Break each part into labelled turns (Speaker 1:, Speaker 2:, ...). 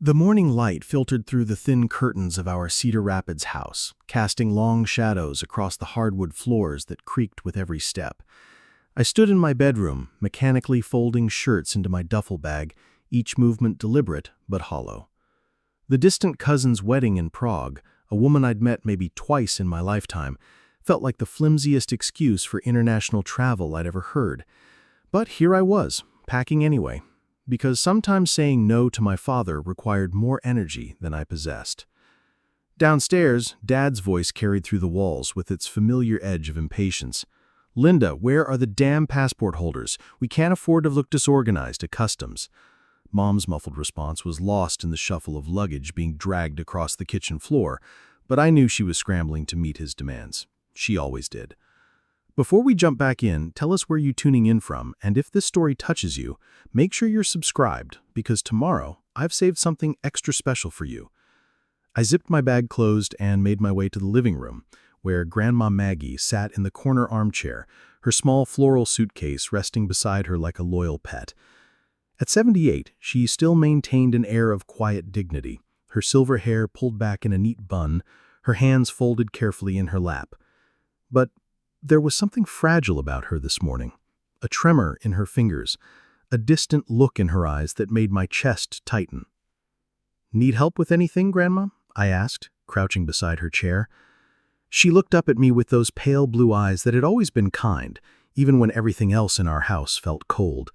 Speaker 1: The morning light filtered through the thin curtains of our Cedar Rapids house, casting long shadows across the hardwood floors that creaked with every step. I stood in my bedroom, mechanically folding shirts into my duffel bag, each movement deliberate but hollow. The distant cousin's wedding in Prague, a woman I'd met maybe twice in my lifetime, felt like the flimsiest excuse for international travel I'd ever heard. But here I was, packing anyway, because sometimes saying no to my father required more energy than I possessed. Downstairs, Dad's voice carried through the walls with its familiar edge of impatience. "Linda, where are the damn passport holders? We can't afford to look disorganized at customs." Mom's muffled response was lost in the shuffle of luggage being dragged across the kitchen floor, but I knew she was scrambling to meet his demands. She always did. Before we jump back in, tell us where you're tuning in from, and if this story touches you, make sure you're subscribed, because tomorrow I've saved something extra special for you. I zipped my bag closed and made my way to the living room, where Grandma Maggie sat in the corner armchair, her small floral suitcase resting beside her like a loyal pet. At 78, she still maintained an air of quiet dignity, her silver hair pulled back in a neat bun, her hands folded carefully in her lap. But there was something fragile about her this morning, a tremor in her fingers, a distant look in her eyes that made my chest tighten. "Need help with anything, Grandma?" I asked, crouching beside her chair. She looked up at me with those pale blue eyes that had always been kind, even when everything else in our house felt cold.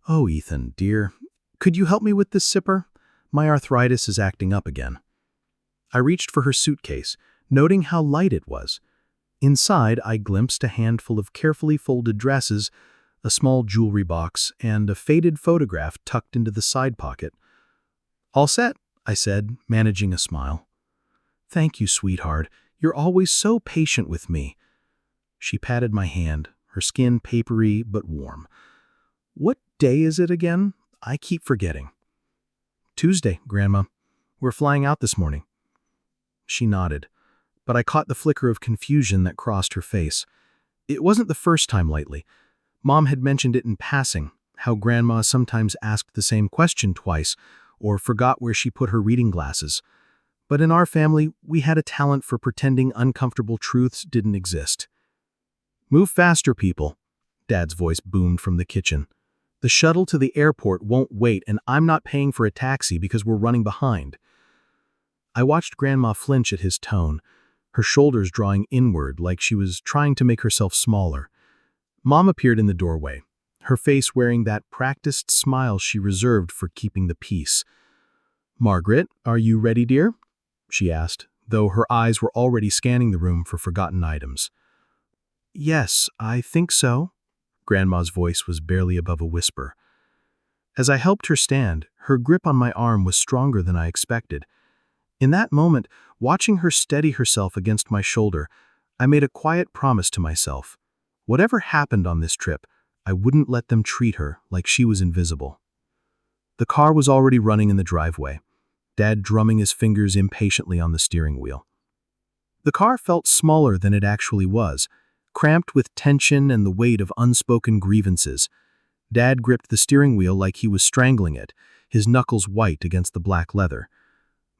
Speaker 1: "Oh, Ethan, dear, could you help me with this sipper? My arthritis is acting up again." I reached for her suitcase, noting how light it was. Inside, I glimpsed a handful of carefully folded dresses, a small jewelry box, and a faded photograph tucked into the side pocket. "All set," I said, managing a smile. "Thank you, sweetheart. You're always so patient with me." She patted my hand, her skin papery but warm. "What day is it again? I keep forgetting." "Tuesday, Grandma. We're flying out this morning." She nodded, but I caught the flicker of confusion that crossed her face. It wasn't the first time lately. Mom had mentioned it in passing, how Grandma sometimes asked the same question twice, or forgot where she put her reading glasses. But in our family, we had a talent for pretending uncomfortable truths didn't exist. "Move faster, people," Dad's voice boomed from the kitchen. "The shuttle to the airport won't wait, and I'm not paying for a taxi because we're running behind." I watched Grandma flinch at his tone, her shoulders drawing inward like she was trying to make herself smaller. Mom appeared in the doorway, her face wearing that practiced smile she reserved for keeping the peace. "Margaret, are you ready, dear?" she asked, though her eyes were already scanning the room for forgotten items. "Yes, I think so." Grandma's voice was barely above a whisper. As I helped her stand, her grip on my arm was stronger than I expected. In that moment, watching her steady herself against my shoulder, I made a quiet promise to myself. Whatever happened on this trip, I wouldn't let them treat her like she was invisible. The car was already running in the driveway, Dad drumming his fingers impatiently on the steering wheel. The car felt smaller than it actually was, cramped with tension and the weight of unspoken grievances. Dad gripped the steering wheel like he was strangling it, his knuckles white against the black leather.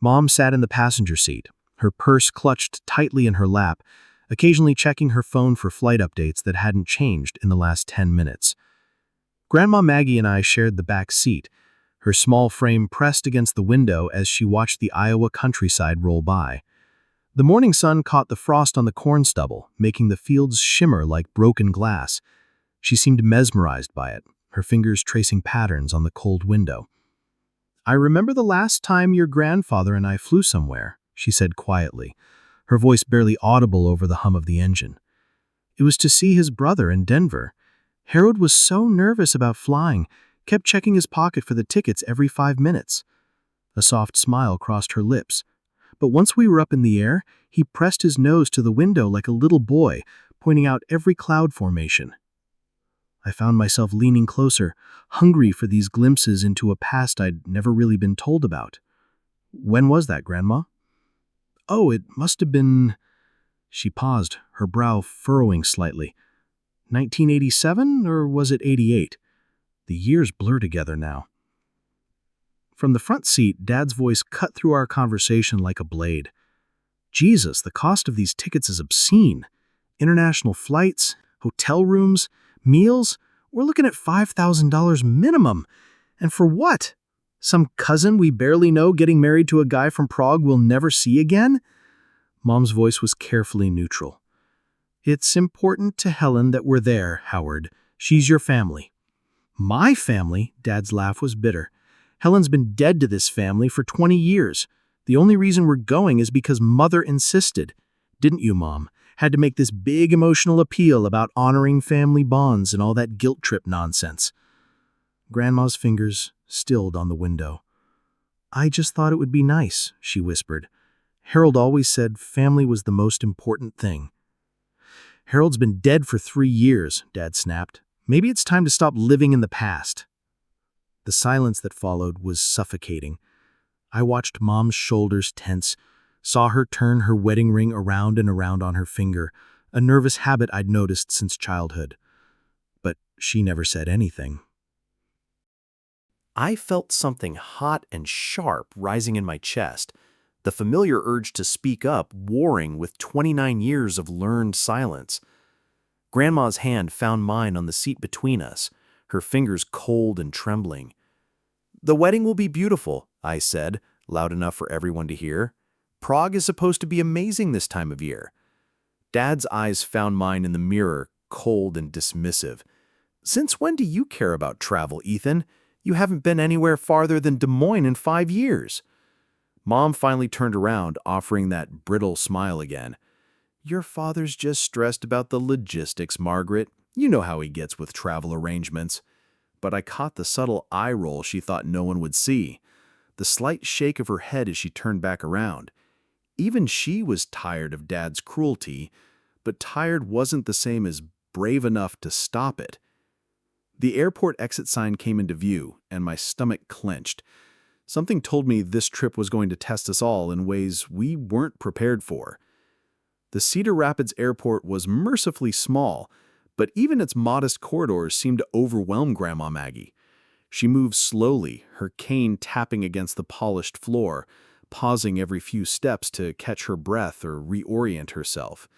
Speaker 1: Mom sat in the passenger seat, her purse clutched tightly in her lap, occasionally checking her phone for flight updates that hadn't changed in the last 10 minutes. Grandma Maggie and I shared the back seat, her small frame pressed against the window as she watched the Iowa countryside roll by. The morning sun caught the frost on the corn stubble, making the fields shimmer like broken glass. She seemed mesmerized by it, her fingers tracing patterns on the cold window. "I remember the last time your grandfather and I flew somewhere," she said quietly, her voice barely audible over the hum of the engine. "It was to see his brother in Denver. Harold was so nervous about flying, kept checking his pocket for the tickets every 5 minutes. A soft smile crossed her lips. But once we were up in the air, he pressed his nose to the window like a little boy, pointing out every cloud formation. I found myself leaning closer, hungry for these glimpses into a past I'd never really been told about. "When was that, Grandma?" "Oh, it must have been—" She paused, her brow furrowing slightly. "1987, or was it 88? The years blur together now." From the front seat, Dad's voice cut through our conversation like a blade. Jesus, the cost of these tickets is obscene. International flights, hotel rooms, meals, we're looking at $5,000 minimum. And for what? Some cousin we barely know getting married to a guy from Prague we'll never see again? Mom's voice was carefully neutral. It's important to Helen that we're there, Howard. She's your family. My family? Dad's laugh was bitter. Helen's been dead to this family for 20 years. The only reason we're going is because Mother insisted. Didn't you, Mom? Had to make this big emotional appeal about honoring family bonds and all that guilt trip nonsense. Grandma's fingers stilled on the window. I just thought it would be nice, she whispered. Harold always said family was the most important thing. Harold's been dead for 3 years, Dad snapped. Maybe it's time to stop living in the past. The silence that followed was suffocating. I watched Mom's shoulders tense, saw her turn her wedding ring around and around on her finger, a nervous habit I'd noticed since childhood. But she never said anything. I felt something hot and sharp rising in my chest, the familiar urge to speak up warring with 29 years of learned silence. Grandma's hand found mine on the seat between us, her fingers cold and trembling. The wedding will be beautiful, I said, loud enough for everyone to hear. Prague is supposed to be amazing this time of year. Dad's eyes found mine in the mirror, cold and dismissive. Since when do you care about travel, Ethan? You haven't been anywhere farther than Des Moines in 5 years. Mom finally turned around, offering that brittle smile again. Your father's just stressed about the logistics, Margaret. You know how he gets with travel arrangements. But I caught the subtle eye roll she thought no one would see, the slight shake of her head as she turned back around. Even she was tired of Dad's cruelty, but tired wasn't the same as brave enough to stop it. The airport exit sign came into view, and my stomach clenched. Something told me this trip was going to test us all in ways we weren't prepared for. The Cedar Rapids airport was mercifully small, but even its modest corridors seemed to overwhelm Grandma Maggie. She moved slowly, her cane tapping against the polished floor, pausing every few steps to catch her breath or reorient herself.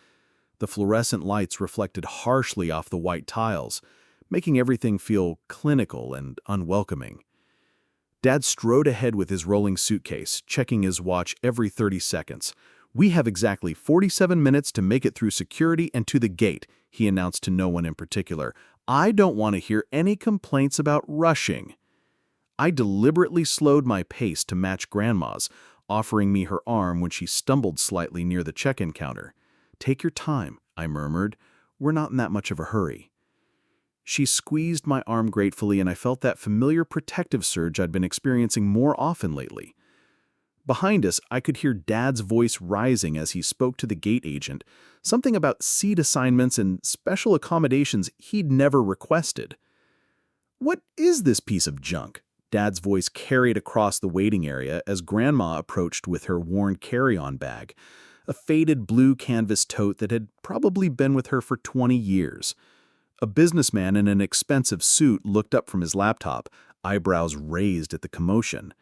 Speaker 1: The fluorescent lights reflected harshly off the white tiles, making everything feel clinical and unwelcoming. Dad strode ahead with his rolling suitcase, checking his watch every 30 seconds. We have exactly 47 minutes to make it through security and to the gate, he announced to no one in particular. I don't want to hear any complaints about rushing. I deliberately slowed my pace to match Grandma's, offering me her arm when she stumbled slightly near the check-in counter. Take your time, I murmured. We're not in that much of a hurry. She squeezed my arm gratefully, and I felt that familiar protective surge I'd been experiencing more often lately. Behind us, I could hear Dad's voice rising as he spoke to the gate agent, something about seat assignments and special accommodations he'd never requested. What is this piece of junk? Dad's voice carried across the waiting area as Grandma approached with her worn carry-on bag, a faded blue canvas tote that had probably been with her for 20 years. A businessman in an expensive suit looked up from his laptop, eyebrows raised at the commotion.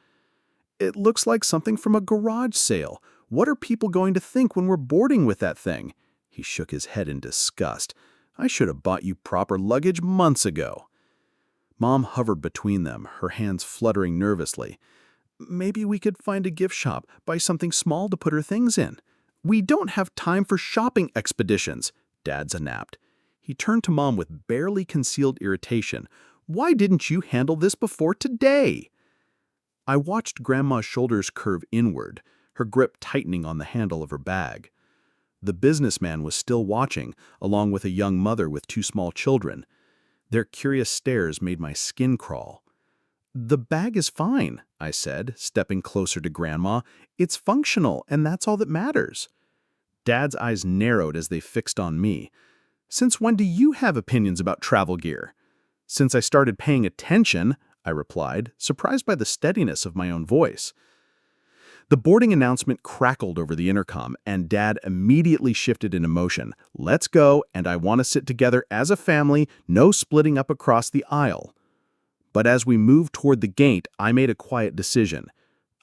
Speaker 1: It looks like something from a garage sale. What are people going to think when we're boarding with that thing? He shook his head in disgust. I should have bought you proper luggage months ago. Mom hovered between them, her hands fluttering nervously. Maybe we could find a gift shop, buy something small to put her things in. We don't have time for shopping expeditions, Dad snapped. He turned to Mom with barely concealed irritation. Why didn't you handle this before today? I watched Grandma's shoulders curve inward, her grip tightening on the handle of her bag. The businessman was still watching, along with a young mother with 2 small children. Their curious stares made my skin crawl. The bag is fine, I said, stepping closer to Grandma. It's functional, and that's all that matters. Dad's eyes narrowed as they fixed on me. Since when do you have opinions about travel gear? Since I started paying attention, I replied, surprised by the steadiness of my own voice. The boarding announcement crackled over the intercom, and Dad immediately shifted in emotion. Let's go, and I want to sit together as a family, no splitting up across the aisle. But as we moved toward the gate, I made a quiet decision.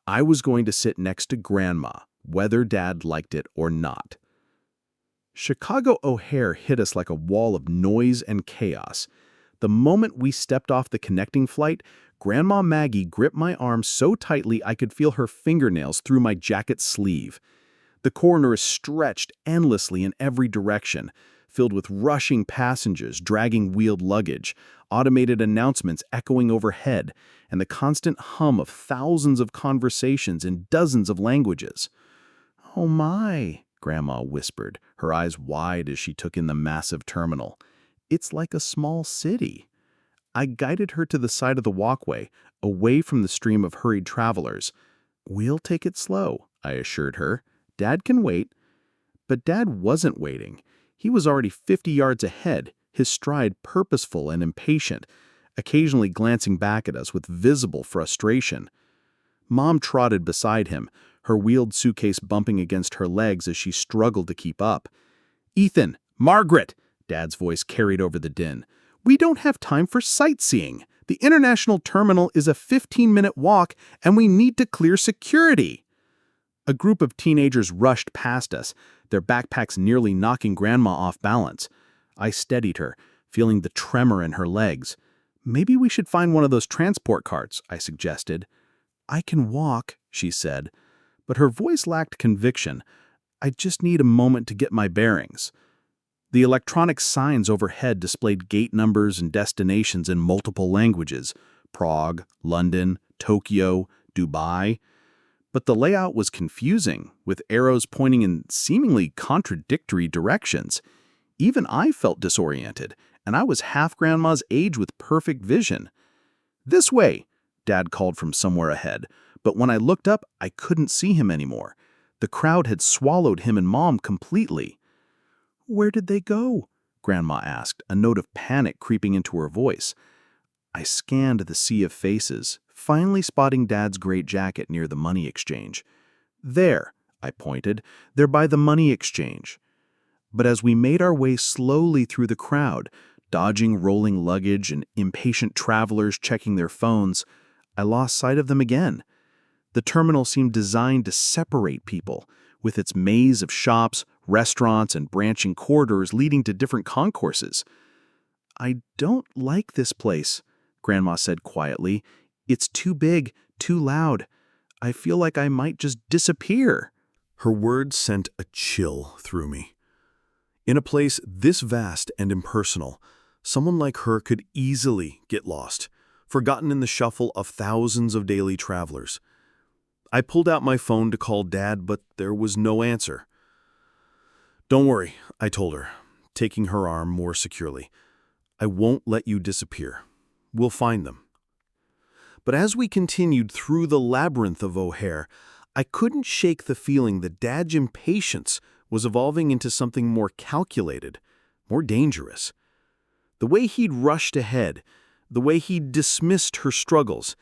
Speaker 1: I was going to sit next to Grandma, whether Dad liked it or not. Chicago O'Hare hit us like a wall of noise and chaos. The moment we stepped off the connecting flight, Grandma Maggie gripped my arm so tightly I could feel her fingernails through my jacket sleeve. The corridor stretched endlessly in every direction, filled with rushing passengers dragging wheeled luggage, automated announcements echoing overhead, and the constant hum of thousands of conversations in dozens of languages. "Oh my," Grandma whispered, her eyes wide as she took in the massive terminal. "It's like a small city." I guided her to the side of the walkway, away from the stream of hurried travelers. "We'll take it slow," I assured her. "Dad can wait." But Dad wasn't waiting. He was already 50 yards ahead, his stride purposeful and impatient, occasionally glancing back at us with visible frustration. Mom trotted beside him, her wheeled suitcase bumping against her legs as she struggled to keep up. "Ethan! Margaret!" Dad's voice carried over the din. "We don't have time for sightseeing. The international terminal is a 15-minute walk, and we need to clear security." A group of teenagers rushed past us, their backpacks nearly knocking Grandma off balance. I steadied her, feeling the tremor in her legs. "Maybe we should find one of those transport carts," I suggested. "I can walk," she said, but her voice lacked conviction. "I just need a moment to get my bearings." The electronic signs overhead displayed gate numbers and destinations in multiple languages: Prague, London, Tokyo, Dubai. But the layout was confusing, with arrows pointing in seemingly contradictory directions. Even I felt disoriented, and I was half Grandma's age with perfect vision. "This way," Dad called from somewhere ahead, but when I looked up, I couldn't see him anymore. The crowd had swallowed him and Mom completely. "Where did they go?" Grandma asked, a note of panic creeping into her voice. I scanned the sea of faces, finally spotting Dad's great jacket near the money exchange. "There," I pointed, "they're by the money exchange." But as we made our way slowly through the crowd, dodging rolling luggage and impatient travelers checking their phones, I lost sight of them again. The terminal seemed designed to separate people, with its maze of shops, restaurants, and branching corridors leading to different concourses. "I don't like this place," Grandma said quietly. "It's too big, too loud. I feel like I might just disappear." Her words sent a chill through me. In a place this vast and impersonal, someone like her could easily get lost, forgotten in the shuffle of thousands of daily travelers. I pulled out my phone to call Dad, but there was no answer. "Don't worry," I told her, taking her arm more securely. "I won't let you disappear. We'll find them." But as we continued through the labyrinth of O'Hare, I couldn't shake the feeling that Dad's impatience was evolving into something more calculated, more dangerous. The way he'd rushed ahead, the way he'd dismissed her struggles,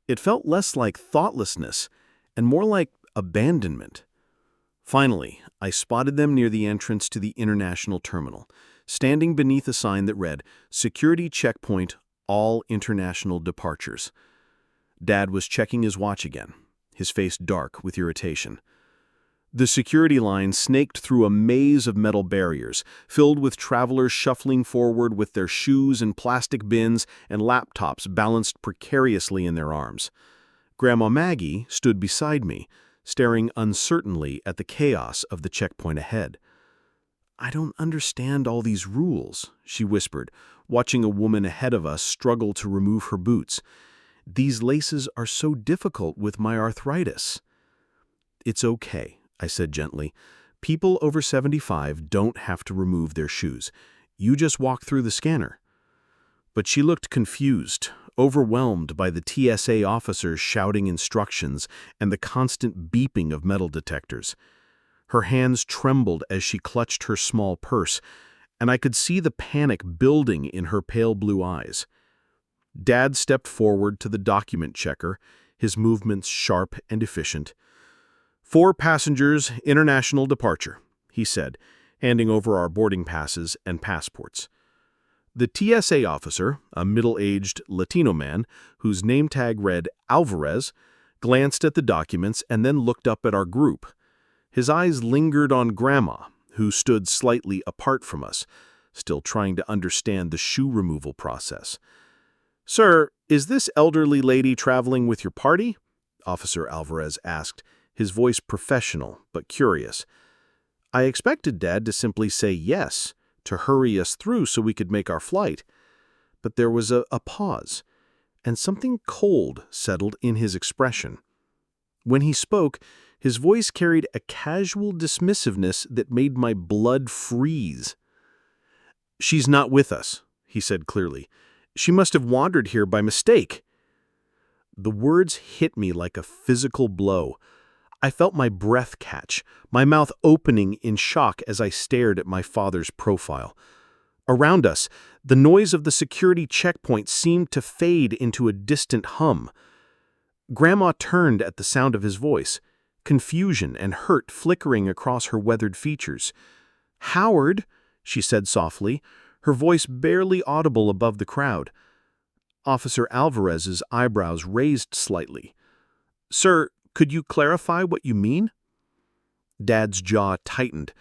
Speaker 1: it felt less like thoughtlessness and more like abandonment. Finally, I spotted them near the entrance to the international terminal, standing beneath a sign that read, "Security Checkpoint, All International Departures." Dad was checking his watch again, his face dark with irritation. The security line snaked through a maze of metal barriers, filled with travelers shuffling forward with their shoes in plastic bins and laptops balanced precariously in their arms. Grandma Maggie stood beside me, staring uncertainly at the chaos of the checkpoint ahead. "I don't understand all these rules," she whispered, watching a woman ahead of us struggle to remove her boots. "These laces are so difficult with my arthritis." "It's okay," I said gently. "People over 75 don't have to remove their shoes. You just walk through the scanner." But she looked confused, overwhelmed by the TSA officers shouting instructions and the constant beeping of metal detectors. Her hands trembled as she clutched her small purse, and I could see the panic building in her pale blue eyes. Dad stepped forward to the document checker, his movements sharp and efficient. "4 passengers, international departure," he said, handing over our boarding passes and passports. The TSA officer, a middle-aged Latino man whose name tag read Alvarez, glanced at the documents and then looked up at our group. His eyes lingered on Grandma, who stood slightly apart from us, still trying to understand the shoe removal process. "Sir, is this elderly lady traveling with your party?" Officer Alvarez asked, his voice professional but curious. I expected Dad to simply say yes, to hurry us through so we could make our flight. But there was a pause, and something cold settled in his expression. When he spoke, his voice carried a casual dismissiveness that made my blood freeze. "She's not with us," he said clearly. "She must have wandered here by mistake." The words hit me like a physical blow. I felt my breath catch, my mouth opening in shock as I stared at my father's profile. Around us, the noise of the security checkpoint seemed to fade into a distant hum. Grandma turned at the sound of his voice, confusion and hurt flickering across her weathered features. "Howard," she said softly, her voice barely audible above the crowd. Officer Alvarez's eyebrows raised slightly. "Sir, could you clarify what you mean?" Dad's jaw tightened,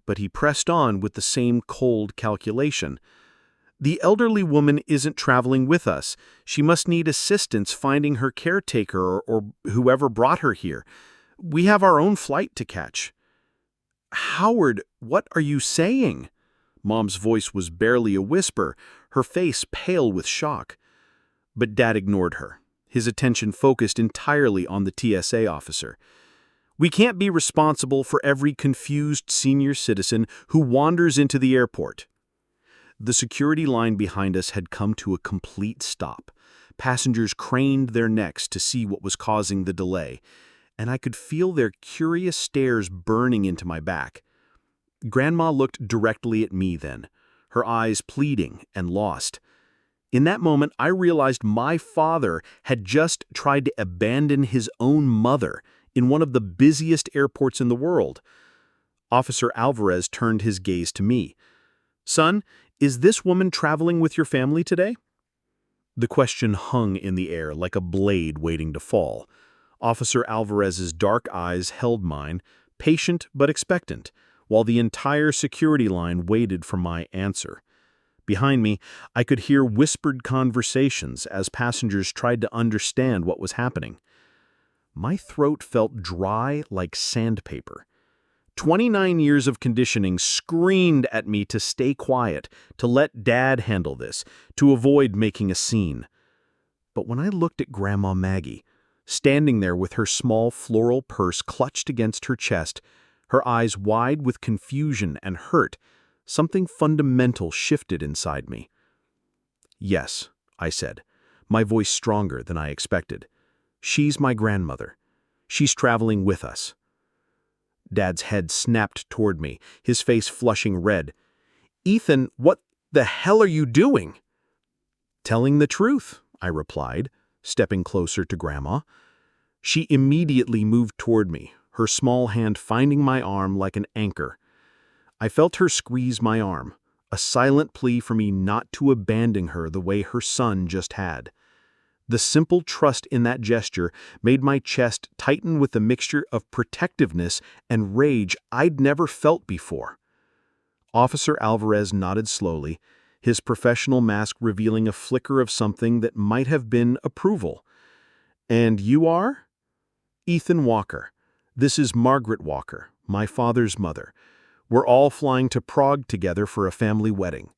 Speaker 1: but he pressed on with the same cold calculation. "The elderly woman isn't traveling with us. She must need assistance finding her caretaker or whoever brought her here. We have our own flight to catch." "Howard, what are you saying?" Mom's voice was barely a whisper, her face pale with shock. But Dad ignored her, his attention focused entirely on the TSA officer. "We can't be responsible for every confused senior citizen who wanders into the airport." The security line behind us had come to a complete stop. Passengers craned their necks to see what was causing the delay, and I could feel their curious stares burning into my back. Grandma looked directly at me then, her eyes pleading and lost. In that moment, I realized my father had just tried to abandon his own mother in one of the busiest airports in the world. Officer Alvarez turned his gaze to me. "Son, is this woman traveling with your family today?" The question hung in the air like a blade waiting to fall. Officer Alvarez's dark eyes held mine, patient but expectant, while the entire security line waited for my answer. Behind me, I could hear whispered conversations as passengers tried to understand what was happening. My throat felt dry like sandpaper. 29 years of conditioning screamed at me to stay quiet, to let Dad handle this, to avoid making a scene. But when I looked at Grandma Maggie, standing there with her small floral purse clutched against her chest, her eyes wide with confusion and hurt, something fundamental shifted inside me. "Yes," I said, my voice stronger than I expected. "She's my grandmother. She's traveling with us." Dad's head snapped toward me, his face flushing red. "Ethan, what the hell are you doing?" "Telling the truth," I replied, stepping closer to Grandma. She immediately moved toward me, her small hand finding my arm like an anchor. I felt her squeeze my arm, a silent plea for me not to abandon her the way her son just had. The simple trust in that gesture made my chest tighten with a mixture of protectiveness and rage I'd never felt before. Officer Alvarez nodded slowly, his professional mask revealing a flicker of something that might have been approval. "And you are?" "Ethan Walker. This is Margaret Walker, my father's mother. We're all flying to Prague together for a family wedding."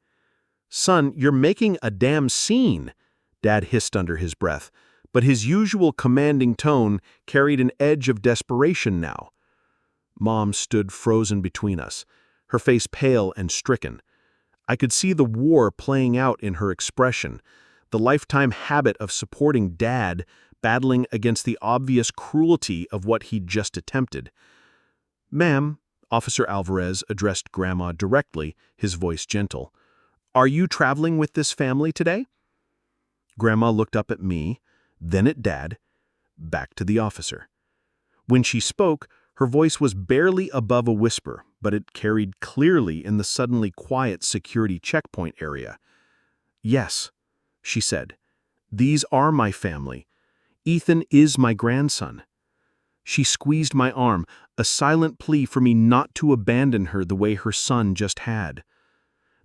Speaker 1: "Son, you're making a damn scene," Dad hissed under his breath, but his usual commanding tone carried an edge of desperation now. Mom stood frozen between us, her face pale and stricken. I could see the war playing out in her expression, the lifetime habit of supporting Dad battling against the obvious cruelty of what he'd just attempted. "Ma'am," Officer Alvarez addressed Grandma directly, his voice gentle, "are you traveling with this family today?" Grandma looked up at me, then at Dad, back to the officer. When she spoke, her voice was barely above a whisper, but it carried clearly in the suddenly quiet security checkpoint area. "Yes," she said. "These are my family. Ethan is my grandson." She squeezed my arm, a silent plea for me not to abandon her the way her son just had.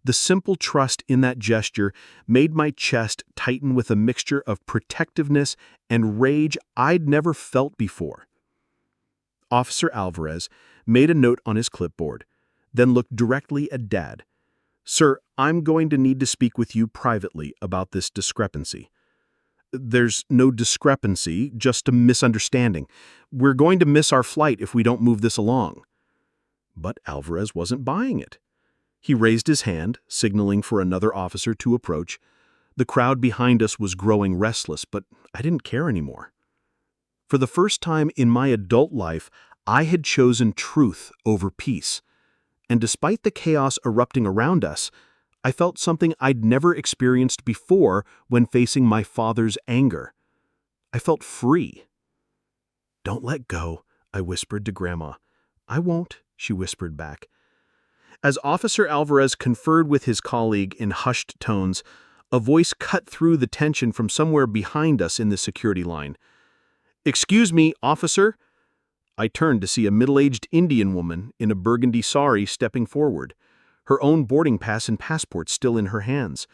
Speaker 1: The simple trust in that gesture made my chest tighten with a mixture of protectiveness and rage I'd never felt before. Officer Alvarez made a note on his clipboard, then looked directly at Dad. "Sir, I'm going to need to speak with you privately about this discrepancy." "There's no discrepancy, just a misunderstanding. We're going to miss our flight if we don't move this along." But Alvarez wasn't buying it. He raised his hand, signaling for another officer to approach. The crowd behind us was growing restless, but I didn't care anymore. For the first time in my adult life, I had chosen truth over peace. And despite the chaos erupting around us, I felt something I'd never experienced before when facing my father's anger. I felt free. "Don't let go," I whispered to Grandma. "I won't," she whispered back. As Officer Alvarez conferred with his colleague in hushed tones, a voice cut through the tension from somewhere behind us in the security line. "Excuse me, officer." I turned to see a middle-aged Indian woman in a burgundy sari stepping forward, her own boarding pass and passport still in her hands.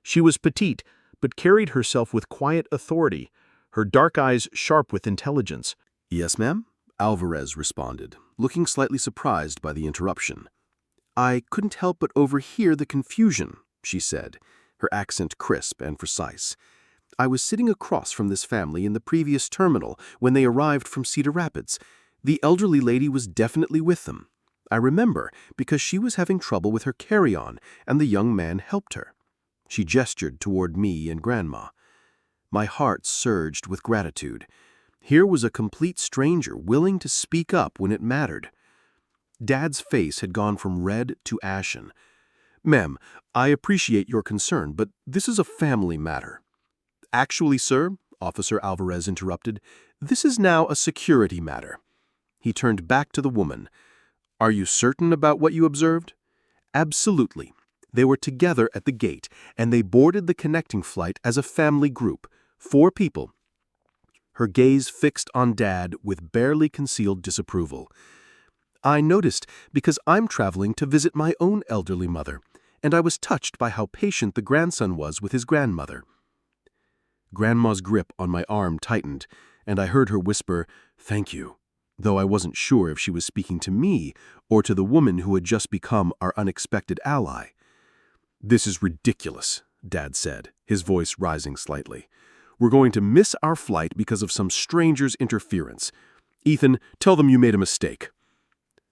Speaker 1: She was petite, but carried herself with quiet authority, her dark eyes sharp with intelligence.
Speaker 2: "Yes, ma'am," Alvarez responded, looking slightly surprised by the interruption. "I couldn't help but overhear the confusion," she said, her accent crisp and precise. "I was sitting across from this family in the previous terminal when they arrived from Cedar Rapids. The elderly lady was definitely with them. I remember because she was having trouble with her carry-on, and the young man helped her." She gestured toward me and Grandma. My heart surged with gratitude. Here was a complete stranger willing to speak up when it mattered. Dad's face had gone from red to ashen. "Ma'am, I appreciate your concern, but this is a family matter." "Actually, sir," Officer Alvarez interrupted, "this is now a security matter." He turned back to the woman. "Are you certain about what you observed?" "Absolutely. They were together at the gate, and they boarded the connecting flight as a family group, 4 people." Her gaze fixed on Dad with barely concealed disapproval. "I noticed because I'm traveling to visit my own elderly mother, and I was touched by how patient the grandson was with his grandmother." Grandma's grip on my arm tightened, and I heard her whisper, "Thank you," though I wasn't sure if she was speaking to me or to the woman who had just become our unexpected ally. "This is ridiculous," Dad said, his voice rising slightly. "We're going to miss our flight because of some stranger's interference. Ethan, tell them you made a mistake."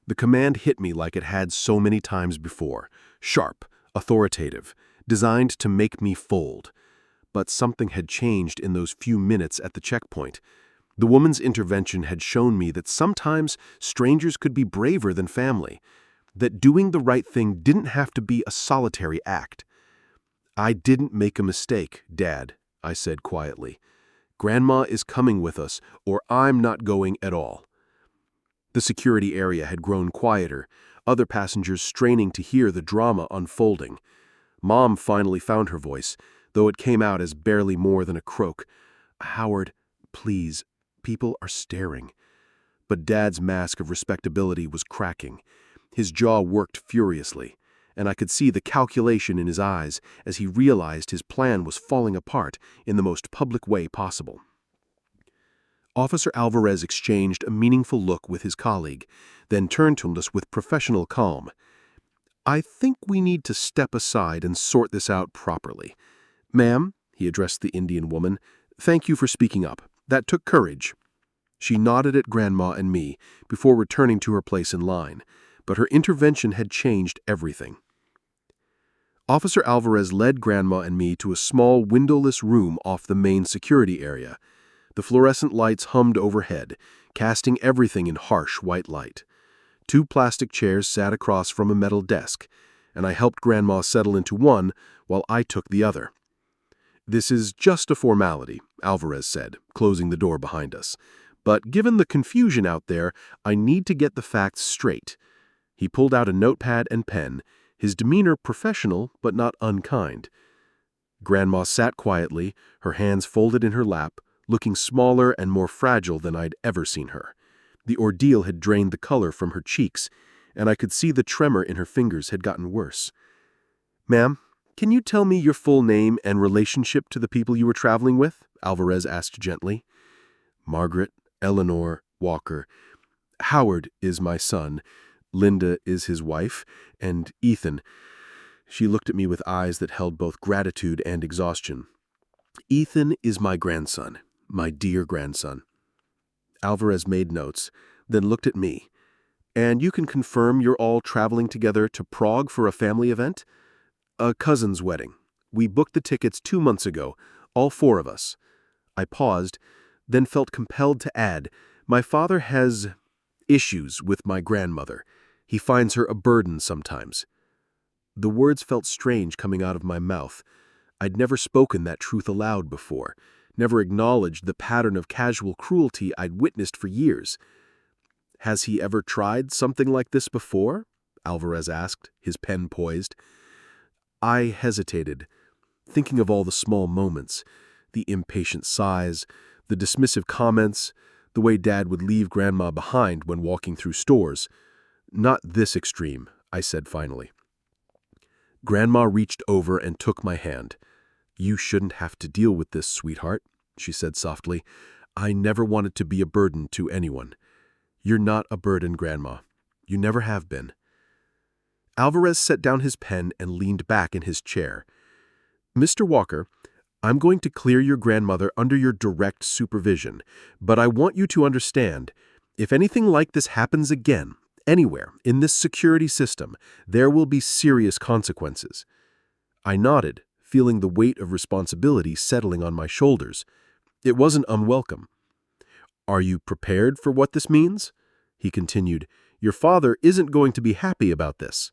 Speaker 2: The command hit me like it had so many times before, sharp, authoritative, designed to make me fold. But something had changed in those few minutes at the checkpoint. The woman's intervention had shown me that sometimes strangers could be braver than family, that doing the right thing didn't have to be a solitary act. "I didn't make a mistake, Dad," I said quietly. "Grandma is coming with us, or I'm not going at all." The security area had grown quieter, other passengers straining to hear the drama unfolding. Mom finally found her voice, though it came out as barely more than a croak. "Howard, please, people are staring." But Dad's mask of respectability was cracking. His jaw worked furiously, and I could see the calculation in his eyes as he realized his plan was falling apart in the most public way possible. Officer Alvarez exchanged a meaningful look with his colleague, then turned to us with professional calm. "I think we need to step aside and sort this out properly. Ma'am," he addressed the Indian woman, "thank you for speaking up. That took courage." She nodded at Grandma and me before returning to her place in line, but her intervention had changed everything. Officer Alvarez led Grandma and me to a small windowless room off the main security area. The fluorescent lights hummed overhead, casting everything in harsh white light. 2 plastic chairs sat across from a metal desk, and I helped Grandma settle into one while I took the other. "This is just a formality," Alvarez said, closing the door behind us. "But given the confusion out there, I need to get the facts straight." He pulled out a notepad and pen, his demeanor professional but not unkind. Grandma sat quietly, her hands folded in her lap, looking smaller and more fragile than I'd ever seen her. The ordeal had drained the color from her cheeks, and I could see the tremor in her fingers had gotten worse. "Ma'am, can you tell me your full name and relationship to the people you were traveling with?" Alvarez asked gently. "Margaret Eleanor Walker. Howard is my son. Linda is his wife. And Ethan." She looked at me with eyes that held both gratitude and exhaustion. "Ethan is my grandson, my dear grandson." Alvarez made notes, then looked at me. "And you can confirm you're all traveling together to Prague for a family event?" "A cousin's wedding. We booked the tickets 2 months ago, all 4 of us." I paused, then felt compelled to add, "My father has issues with my grandmother. He finds her a burden sometimes." The words felt strange coming out of my mouth. I'd never spoken that truth aloud before, never acknowledged the pattern of casual cruelty I'd witnessed for years. "Has he ever tried something like this before?" Alvarez asked, his pen poised. I hesitated, thinking of all the small moments, the impatient sighs, the dismissive comments, the way Dad would leave Grandma behind when walking through stores. "Not this extreme," I said finally. Grandma reached over and took my hand. "You shouldn't have to deal with this, sweetheart," she said softly. "I never wanted to be a burden to anyone." "You're not a burden, Grandma. You never have been." Alvarez set down his pen and leaned back in his chair. "Mr. Walker, I'm going to clear your grandmother under your direct supervision, but I want you to understand, if anything like this happens again, anywhere, in this security system, there will be serious consequences." I nodded, feeling the weight of responsibility settling on my shoulders. It wasn't unwelcome. "Are you prepared for what this means?" He continued. "Your father isn't going to be happy about this."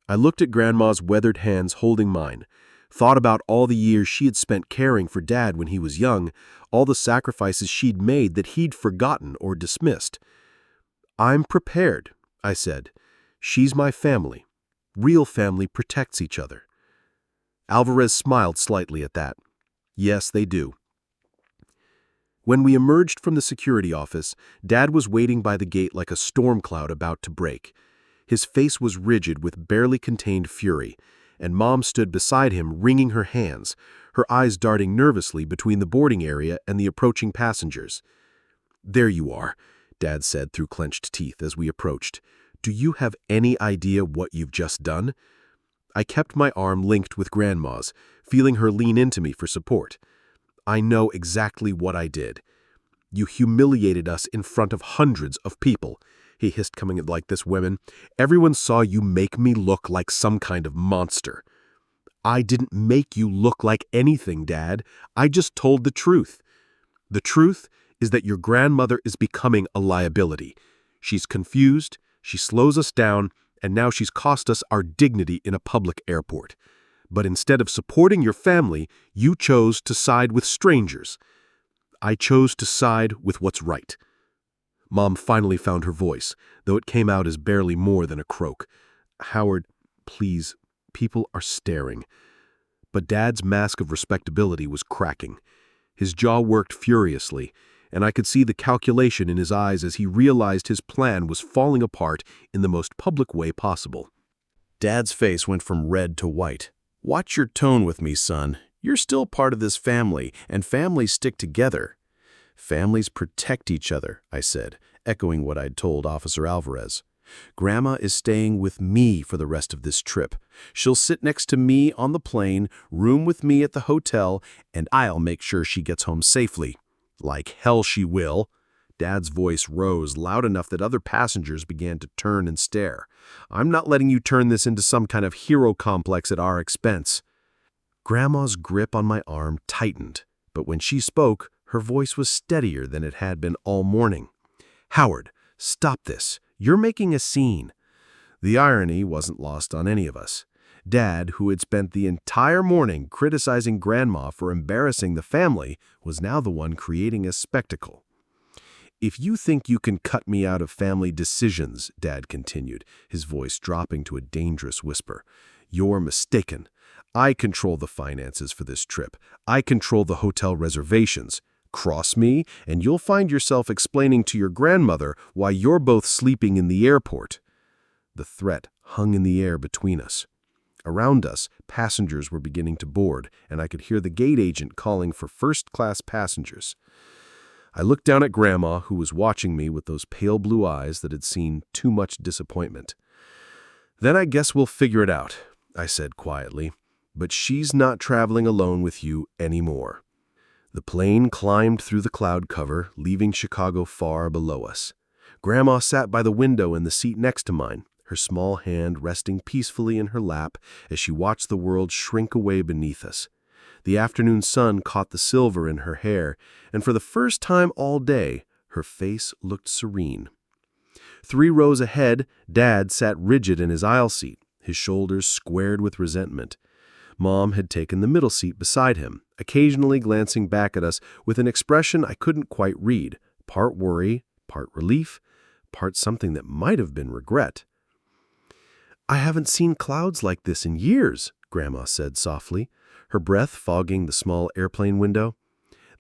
Speaker 2: I looked at Grandma's weathered hands holding mine, thought about all the years she had spent caring for Dad when he was young, all the sacrifices she'd made that he'd forgotten or dismissed. "I'm prepared," I said. "She's my family. Real family protects each other." Alvarez smiled slightly at that. "Yes, they do." When we emerged from the security office, Dad was waiting by the gate like a storm cloud about to break. His face was rigid with barely contained fury, and Mom stood beside him wringing her hands, her eyes darting nervously between the boarding area and the approaching passengers. "There you are," Dad said through clenched teeth as we approached. "Do you have any idea what you've just done?" I kept my arm linked with Grandma's, feeling her lean into me for support. "I know exactly what I did. You humiliated us in front of hundreds of people," he hissed, coming at like this, "women. Everyone saw you make me look like some kind of monster." "I didn't make you look like anything, Dad. I just told the truth. The truth is that your grandmother is becoming a liability. She's confused, she slows us down, and now she's cost us our dignity in a public airport. But instead of supporting your family, you chose to side with strangers. I chose to side with what's right." Mom finally found her voice, though it came out as barely more than a croak. "Howard, please, people are staring." But Dad's mask of respectability was cracking. His jaw worked furiously, and I could see the calculation in his eyes as he realized his plan was falling apart in the most public way possible.
Speaker 1: Dad's face went from red to white. "Watch your tone with me, son. You're still part of this family, and families stick together." "Families protect each other," I said, echoing what I'd told Officer Alvarez. "Grandma is staying with me for the rest of this trip. She'll sit next to me on the plane, room with me at the hotel, and I'll make sure she gets home safely." "Like hell she will." Dad's voice rose loud enough that other passengers began to turn and stare. "I'm not letting you turn this into some kind of hero complex at our expense." Grandma's grip on my arm tightened, but when she spoke, her voice was steadier than it had been all morning. "Howard, stop this. You're making a scene." The irony wasn't lost on any of us. Dad, who had spent the entire morning criticizing Grandma for embarrassing the family, was now the one creating a spectacle. "If you think you can cut me out of family decisions," Dad continued, his voice dropping to a dangerous whisper, "you're mistaken.
Speaker 2: I control the finances for this trip. I control the hotel reservations. Cross me, and you'll find yourself explaining to your grandmother why you're both sleeping in the airport." The threat hung in the air between us. Around us, passengers were beginning to board, and I could hear the gate agent calling for first-class passengers. I looked down at Grandma, who was watching me with those pale blue eyes that had seen too much disappointment. "Then I guess we'll figure it out," I said quietly. "But she's not traveling alone with you anymore." The plane climbed through the cloud cover, leaving Chicago far below us. Grandma sat by the window in the seat next to mine, her small hand resting peacefully in her lap as she watched the world shrink away beneath us. The afternoon sun caught the silver in her hair, and for the first time all day, her face looked serene. 3 rows ahead, Dad sat rigid in his aisle seat, his shoulders squared with resentment. Mom had taken the middle seat beside him, occasionally glancing back at us with an expression I couldn't quite read, part worry, part relief, part something that might have been regret. "I haven't seen clouds like this in years," Grandma said softly, her breath fogging the small airplane window.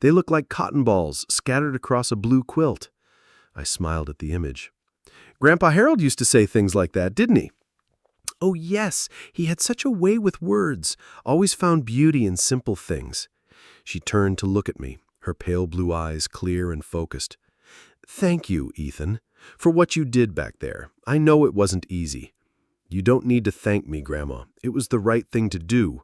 Speaker 2: "They look like cotton balls scattered across a blue quilt." I smiled at the image. "Grandpa Harold used to say things like that, didn't he?" "Oh, yes, he had such a way with words, always found beauty in simple things." She turned to look at me, her pale blue eyes clear and focused. "Thank you, Ethan, for what you did back there. I know it wasn't easy." "You don't need to thank me, Grandma. It was the right thing to do."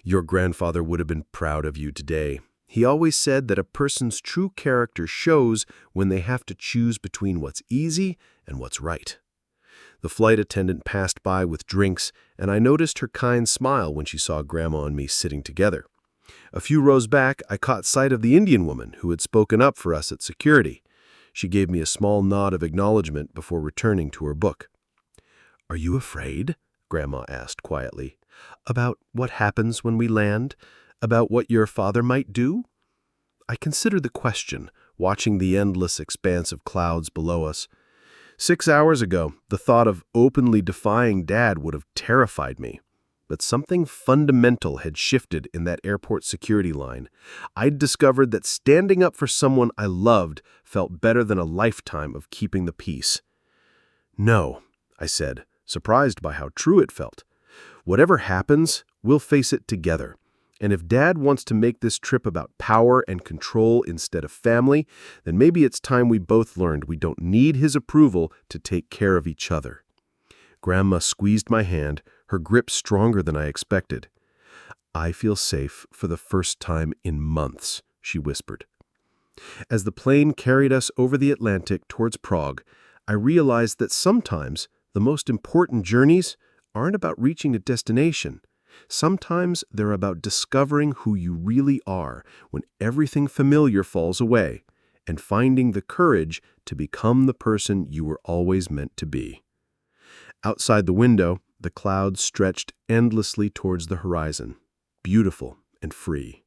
Speaker 2: "Your grandfather would have been proud of you today. He always said that a person's true character shows when they have to choose between what's easy and what's right." The flight attendant passed by with drinks, and I noticed her kind smile when she saw Grandma and me sitting together. A few rows back, I caught sight of the Indian woman who had spoken up for us at security. She gave me a small nod of acknowledgement before returning to her book. "Are you afraid?" Grandma asked quietly. "About what happens when we land? About what your father might do?" I considered the question, watching the endless expanse of clouds below us. 6 hours ago, the thought of openly defying Dad would have terrified me. But something fundamental had shifted in that airport security line. I'd discovered that standing up for someone I loved felt better than a lifetime of keeping the peace. "No," I said, surprised by how true it felt. "Whatever happens, we'll face it together. And if Dad wants to make this trip about power and control instead of family, then maybe it's time we both learned we don't need his approval to take care of each other." Grandma squeezed my hand, her grip stronger than I expected. "I feel safe for the first time in months," she whispered. As the plane carried us over the Atlantic towards Prague, I realized that sometimes the most important journeys aren't about reaching a destination. Sometimes they're about discovering who you really are when everything familiar falls away, and finding the courage to become the person you were always meant to be. Outside the window, the clouds stretched endlessly towards the horizon, beautiful and free.